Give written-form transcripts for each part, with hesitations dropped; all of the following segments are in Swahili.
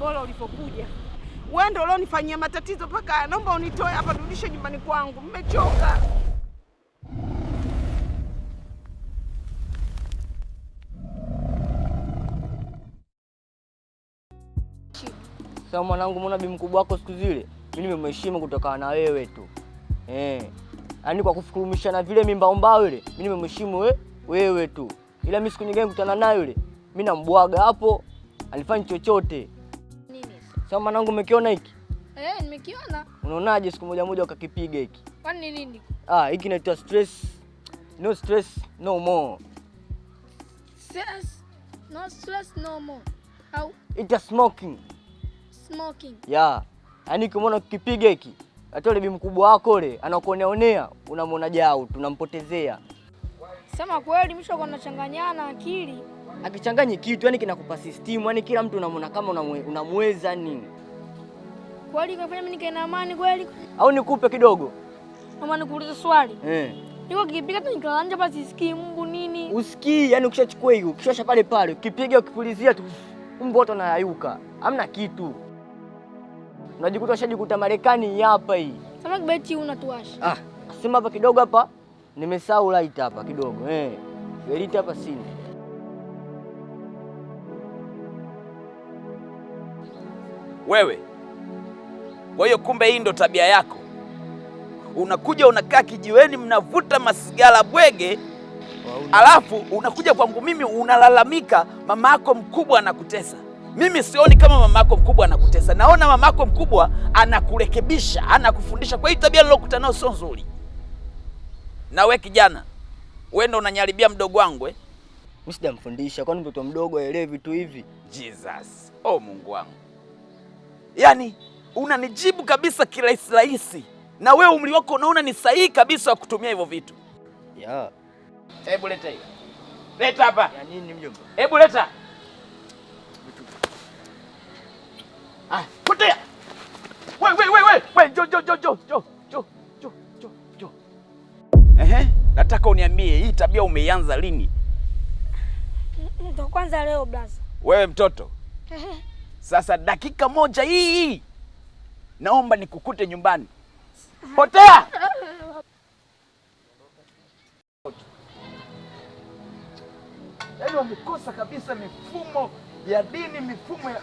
bora ulipokuja. Wewe ndio ulionifanyia matatizo paka naomba unitoe hapa nirudishe nyumbani kwangu. Nimechoka. Sasa mwanangu, mbona bibi mkubwa wako siku zile mimi nimemheshimu kutokana na wewe tu. Yaani kwa kufukurumisha na vile mimbaombao ile mimi nimemheshimu wewe tu. Ila mimi siku nyingine nikutana naye yule mimi nambwaga hapo alifanya chochote. Nini? Sasa mwanangu, umekiona hiki? Nimekiona. Unaonaje siku moja ukakipiga hiki? Kwani nini? Hiki inaitwa stress. No stress no more. No stress no more. Au? It's smoking. Smoking. Yeah. Yaani kimono ukipiga hiki, hata yule bibi mkubwa wako yule anakuoneonea, unamwona jao, tunampotezea. Sema kweli msho nachanganyana akili. Akichanganya kitu yani kinakupa system, yani kila mtu unamwona kama unamweza nini. Kweli kafanya mimi nikae na amani kweli? Au nikupe kidogo? Mama nikuulize swali. Niko kikipiga tu nikalanja basi sikii mbu nini? Usikii, yani ukishachukua hiyo, ukishosha pale, ukipiga ukipulizia tu mbu wote unayayuka. Hamna kitu. Unajikuta ushajikuta Marekani hapa hii. Sema kibeti unatuasha. Sema hapa kidogo hapa. Nimesahau light hapa kidogo. Light hapa sina. Wewe. Kwa hiyo kumbe hii ndo tabia yako. Unakuja unakaa kijiweni mnavuta masigara bwege. Alafu unakuja kwangu mimi unalalamika mama yako mkubwa anakutesa. Mimi sioni kama mama yako mkubwa anakutesa. Naona mama yako mkubwa anakurekebisha, anakufundisha. Kwa hiyo tabia nilokutana nayo sio nzuri. Na wewe kijana, wewe ndo unanyaribia mdogo wangu Mimi sijamfundisha, kwani mtoto mdogo aelewe vitu hivi? Jesus. Oh Mungu wangu. Yaani unanijibu kabisa kirahisi. Na wewe umri wako unaona ni sahihi kabisa wa kutumia hivyo vitu. Yeah. Hebu leta hiyo. Leta hapa. Ya nini mjomba? Hebu leta. Potea. Wewe, jo. Nataka uniambie hii tabia umeianza lini? Ndo kwanza leo blaza. Wewe mtoto. Sasa dakika moja hii. Naomba nikukute nyumbani. Potea. Yaani wamekosa kabisa mifumo ya dini, mifumo ya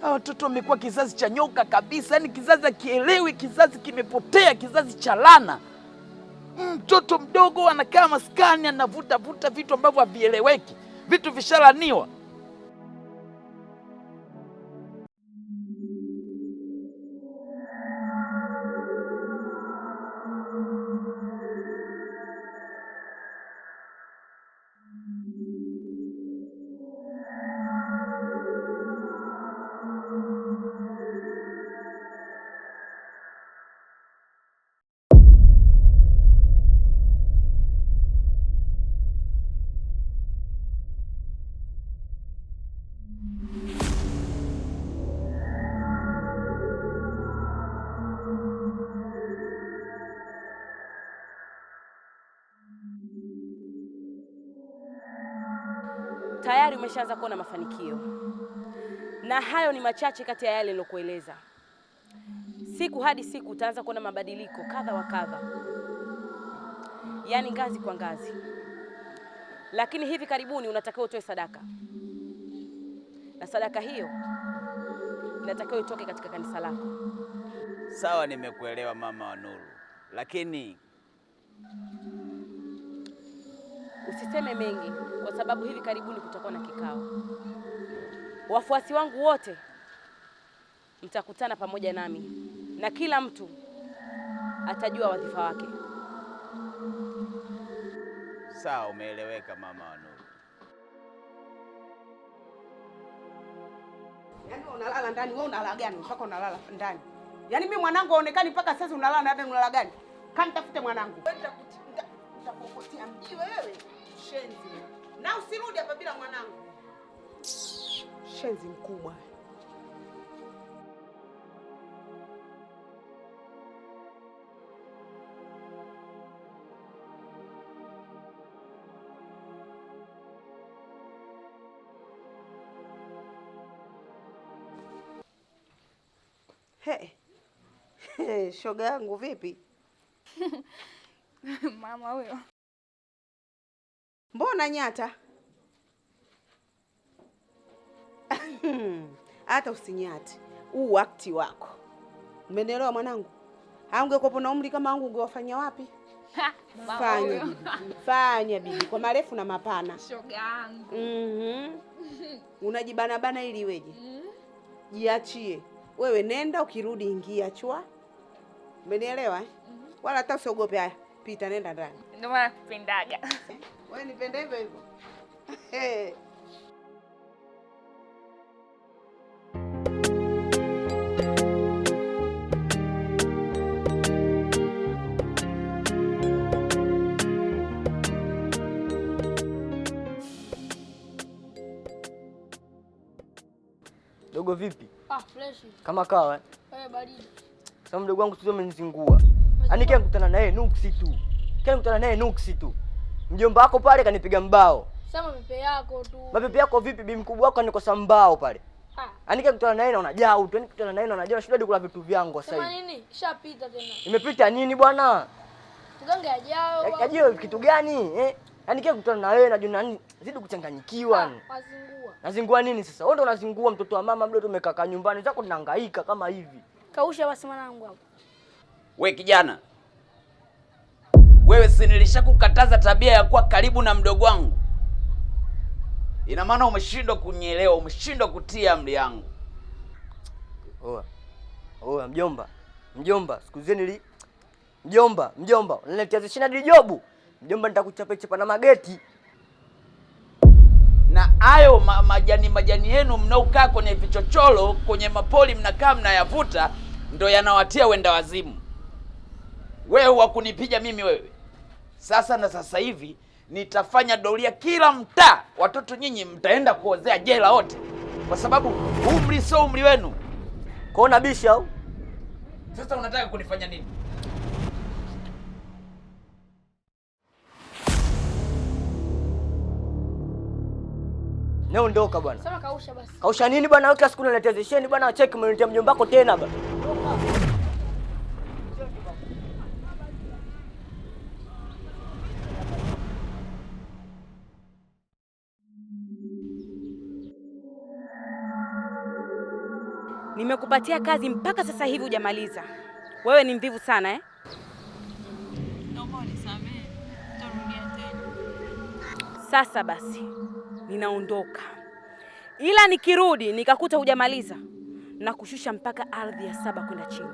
hao watoto wamekuwa kizazi cha nyoka kabisa, yaani kizazi hakielewi, kizazi kimepotea, kizazi cha laana. Mtoto mdogo anakaa maskani anavuta vitu ambavyo havieleweki, vitu vishalaniwa. Tayari umeshaanza kuona mafanikio. Na hayo ni machache kati ya yale nilokueleza. Siku hadi siku utaanza kuona mabadiliko kadha wa kadha. Yaani ngazi kwa ngazi. Lakini hivi karibuni unatakiwa utoe sadaka. Na sadaka hiyo inatakiwa itoke katika kanisa lako. Sawa, nimekuelewa mama wa Nuru. Lakini usiseme mengi kwa sababu hivi karibuni kutakuwa na kikao. Wafuasi wangu wote mtakutana pamoja nami na kila mtu atajua wadhifa wake. Sawa, umeeleweka mama wa Nuru. Yaani unalala ndani, wewe unalala gani mpaka unalala ndani? Yaani mimi mwanangu aonekani mpaka sasa unalala ndani, unalala gani? Kanitafute mwanangu. Nitakukotea mji wewe. Shenzi. Na usirudi hapa bila mwanangu. Shenzi mkubwa. Shoga yangu vipi? Mama huyo. Mbona nyata? Hata usinyate. Huu wakati wako. Umenielewa mwanangu? Haungekuwa na umri kama wangu ungewafanya wapi? Fanya bibi. Fanya bibi kwa marefu na mapana. Shoga yangu. Unajibana bana ili weje? Jiachie. Wewe nenda, ukirudi ingia chua. Umenielewa? Wala hata usiogope. Haya, pita, nenda ndani. Ndio maana nakupendaga. Wewe nipende hivyo hivyo. Dogo vipi? Fresh. Kama kawa Baridi. Sasa mdogo wangu sio amenizingua. Yaani kile nikutana naye nuksi tu. Kile nikutana naye nuksi tu. Mjomba wako pale kanipiga mbao. Sema pepe yako tu. Mapepe yako vipi? Bibi mkubwa wako anikosa mbao pale. Yaani kile nikutana naye naona jao tu. Yaani nikutana naye naona jao, shida hadi kula vitu vyangu sasa hivi. Sema nini? Ishapita tena. Imepita nini bwana? Tugange ajao. Ajao kitu gani? Yaani kile nikutana na wewe najua nani zidi kuchanganyikiwa. Mazingua. Nazingua nini sasa? Wewe ndo unazingua mtoto wa mama mdogo umekaa nyumbani zako tunahangaika kama hivi. Kausha basi mwanangu hapo. We kijana, wewe si nilishakukataza tabia ya kuwa karibu na mdogo wangu? Ina maana umeshindwa kunielewa, umeshindwa kutia amri yangu. Oa mjomba, siku zeni mjomba, unaletea zishina dijobu. Mjomba nitakuchapa na mageti. Na hayo majani yenu mnaokaa kwenye vichochoro, kwenye mapoli mnakaa mnayavuta, ndo yanawatia wenda wazimu. Wewe wakunipiga mimi wewe. Sasa hivi nitafanya doria kila mtaa. Watoto nyinyi mtaenda kuozea jela wote. Kwa sababu umri sio umri wenu. Kaona bisha au? Sasa unataka kunifanya nini? Naondoka bwana. Sema kausha basi. Kausha nini bwana? Wewe kila siku unaletea zisheni bwana, cheki umeniletea mjomba wako tena bwana. Nimekupatia kazi mpaka sasa hivi hujamaliza. Wewe ni mvivu sana eh? Naomba unisamehe. Nitarudia tena. Sasa basi, ninaondoka. Ila nikirudi nikakuta hujamaliza na kushusha mpaka ardhi ya 7 kwenda chini.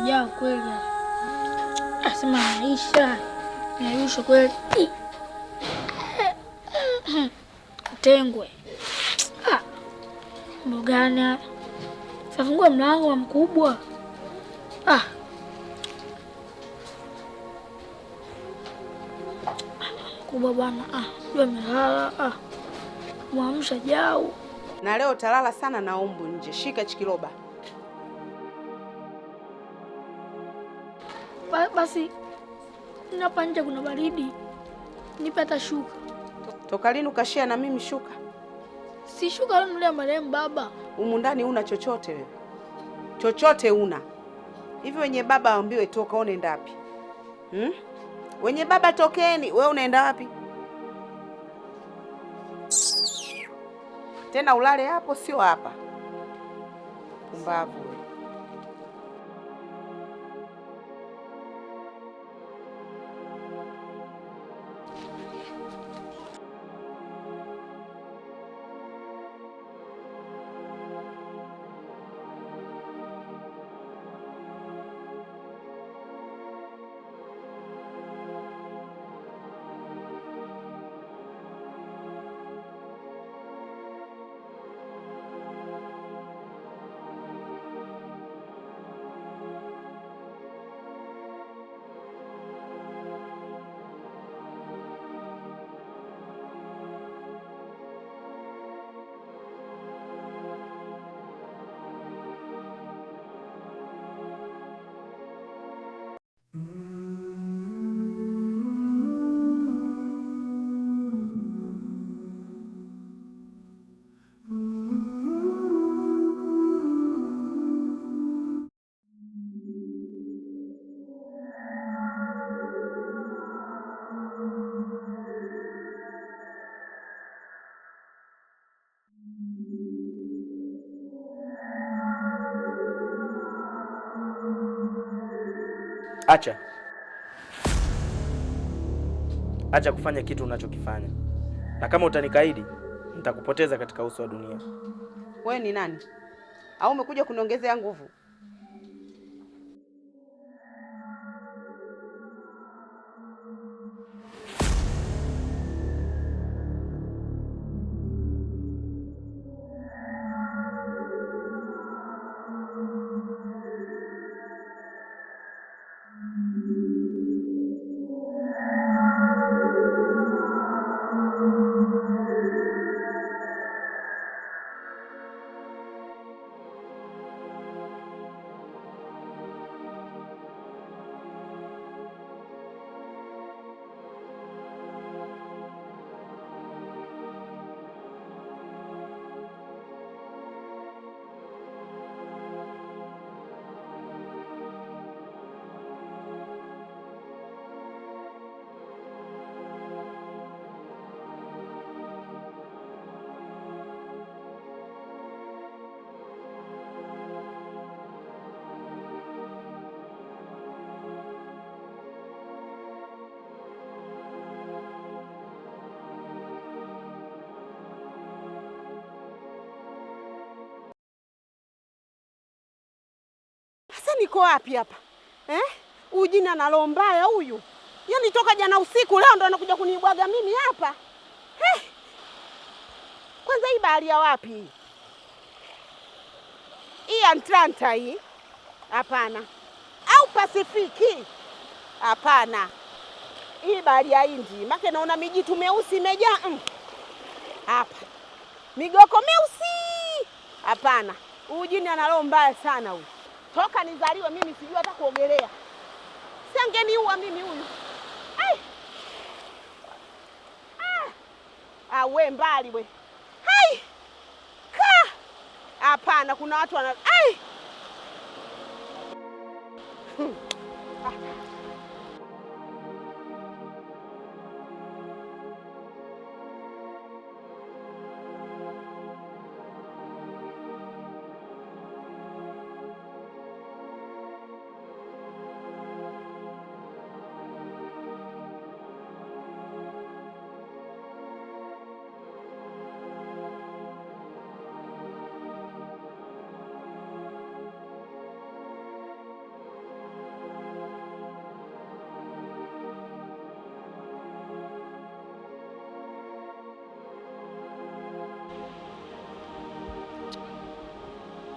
Jao kweli. Asema maisha. Nayusho kweli. Tengwe. Mbogana. Safungua mlango wa mkubwa. Kubwa bwana. Ndio amelala. Muamsha Jao. Na leo utalala sana na umbu nje. Shika chikiroba. Basi hapa nje kuna baridi. Nipe hata shuka. Toka lini ukashia na mimi shuka? Si shuka leo marehemu baba. Humu ndani una chochote wewe? Chochote una. Hivi wenye baba waambiwe toka, unaenda wapi? Wenye baba tokeni, wewe unaenda wapi? Tena ulale hapo sio hapa. Pumbavu. Acha kufanya kitu unachokifanya, na kama utanikaidi nitakupoteza katika uso wa dunia. Wewe ni nani? Au umekuja kuniongezea nguvu? Sasa niko wapi hapa? Huyu jina na roho mbaya huyu. Yaani toka jana usiku leo ndo anakuja kunibwaga mimi hapa. Kwanza hii bahari ya wapi hii? Hii Atlanta hii? Hapana. Au Pasifiki? Hapana. Hii bahari ya Hindi. Maana naona mijitu meusi imejaa. Hapa. Migoko meusi. Hapana. Huyu jina ana roho mbaya sana huyu. Toka nizaliwe mimi sijui hata kuogelea. Siangeniua mimi huyu. We mbali we. Ka. Hapana, kuna watu wana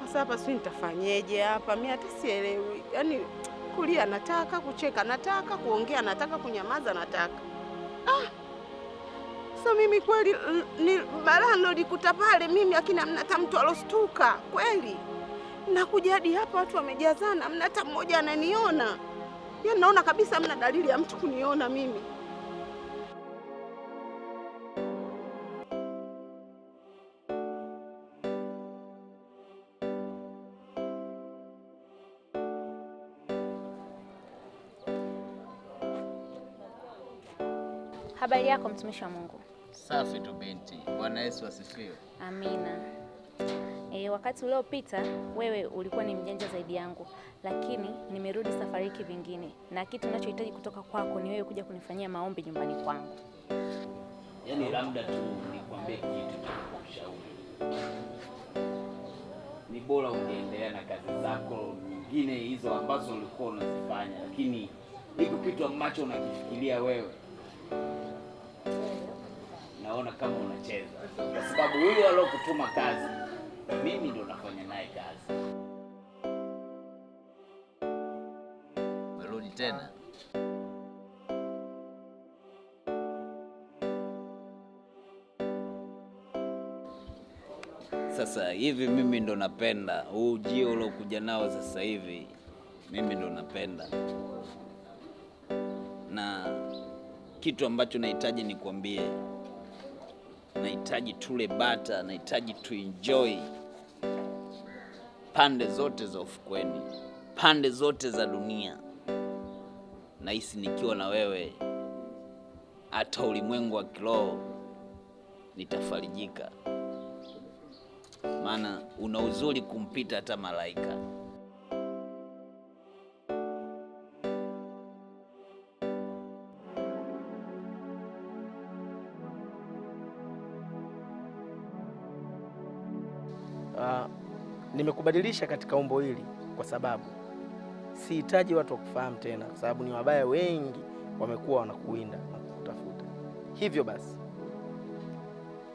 Sasa hapa sisi nitafanyeje hapa? Mimi hata sielewi. Yaani kulia nataka, kucheka nataka, kuongea nataka, kunyamaza nataka. So mimi kweli ni balaa nilikuta pale mimi lakini hamna hata mtu alostuka. Kweli. Nakuja hadi hapa watu wamejazana, hamna hata mmoja ananiona. Yaani naona kabisa hamna dalili ya mtu kuniona mimi. Habari yako mtumishi wa Mungu? Safi tu binti. Bwana Yesu asifiwe. Amina. Wakati uliopita wewe ulikuwa ni mjanja zaidi yangu, lakini nimerudi safari kivingine, na kitu ninachohitaji kutoka kwako ni wewe kuja kunifanyia maombi nyumbani kwangu. Yaani labda tu nikwambie kitu cha kushauri. Ni bora ungeendelea na kazi zako nyingine hizo ambazo ulikuwa unazifanya, lakini hiko kitu ambacho unakifikiria wewe naona kama unacheza, kwa sababu yule aliyokutuma kazi mimi ndo nafanya naye kazi. Merudi tena. Sasa hivi mimi ndo napenda huu ujio uliokuja nao sasa hivi, mimi ndo napenda, na kitu ambacho nahitaji nikwambie, nahitaji tule bata, nahitaji tu enjoy pande zote za ufukweni, pande zote za dunia. Nahisi nikiwa na wewe hata ulimwengu wa kiroho nitafarijika, maana una uzuri kumpita hata malaika. nimekubadilisha katika umbo hili kwa sababu sihitaji watu wakufahamu tena, kwa sababu ni wabaya wengi wamekuwa wanakuwinda na kukutafuta. Hivyo basi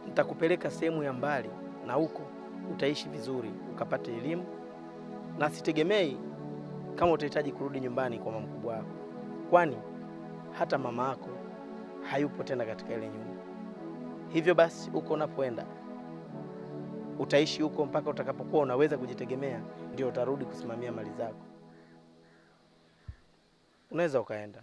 nitakupeleka sehemu ya mbali, na huko utaishi vizuri, ukapata elimu, na sitegemei kama utahitaji kurudi nyumbani kwa mama mkubwa wako, kwani hata mama yako hayupo tena katika ile nyumba. Hivyo basi huko unapoenda utaishi huko mpaka utakapokuwa unaweza kujitegemea, ndio utarudi kusimamia mali zako. Unaweza ukaenda.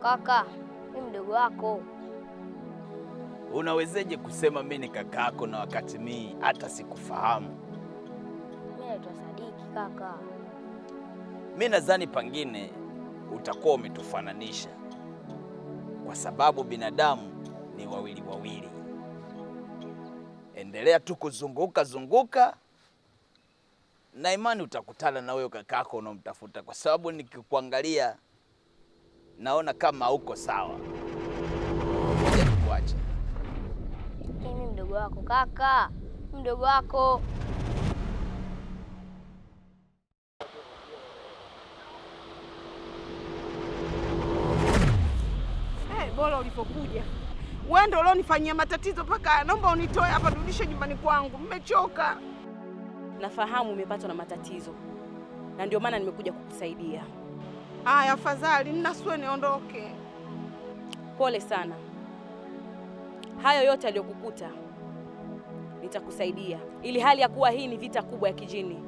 Kaka, mimi mdogo wako. Unawezeje kusema mimi ni kakako na wakati mimi hata sikufahamu? Mimi naitwa Sadiki kaka. Mimi nadhani pengine utakuwa umetufananisha, kwa sababu binadamu ni wawili wawili. Endelea tu kuzunguka zunguka, na imani utakutana na wewe kakako unomtafuta, kwa sababu nikikuangalia naona kama hauko sawa. Kuacha. Mimi mdogo wako kaka, mdogo wako. Bora ulipokuja. Wewe ndio ulionifanyia matatizo paka naomba unitoe hapa nirudishe nyumbani kwangu. Nimechoka. Nafahamu umepatwa na matatizo, na ndio maana nimekuja kukusaidia. Aya, afadhali ninasue niondoke. Pole sana. Hayo yote aliyokukuta nitakusaidia, ili hali ya kuwa hii ni vita kubwa ya kijini.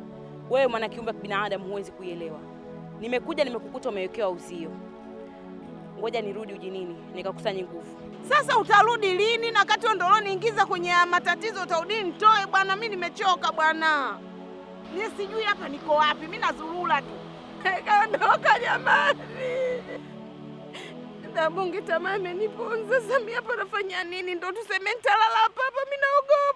Wewe mwana kiumbe wa binadamu huwezi kuielewa. Nimekuja nimekukuta umewekewa uzio. Ngoja nirudi ujinini nikakusanye nguvu. Sasa utarudi lini? Na kati wewe ndio ulioniingiza kwenye matatizo, utarudi nitoe bwana. Mimi nimechoka bwana. Mimi sijui hapa niko wapi. Mimi nazurura tu. Kaondoka jamani. Na Mungu tamaa imeniponza. Sasa mimi hapa nafanya nini? Ndio tuseme nitalala hapa, mimi naogopa.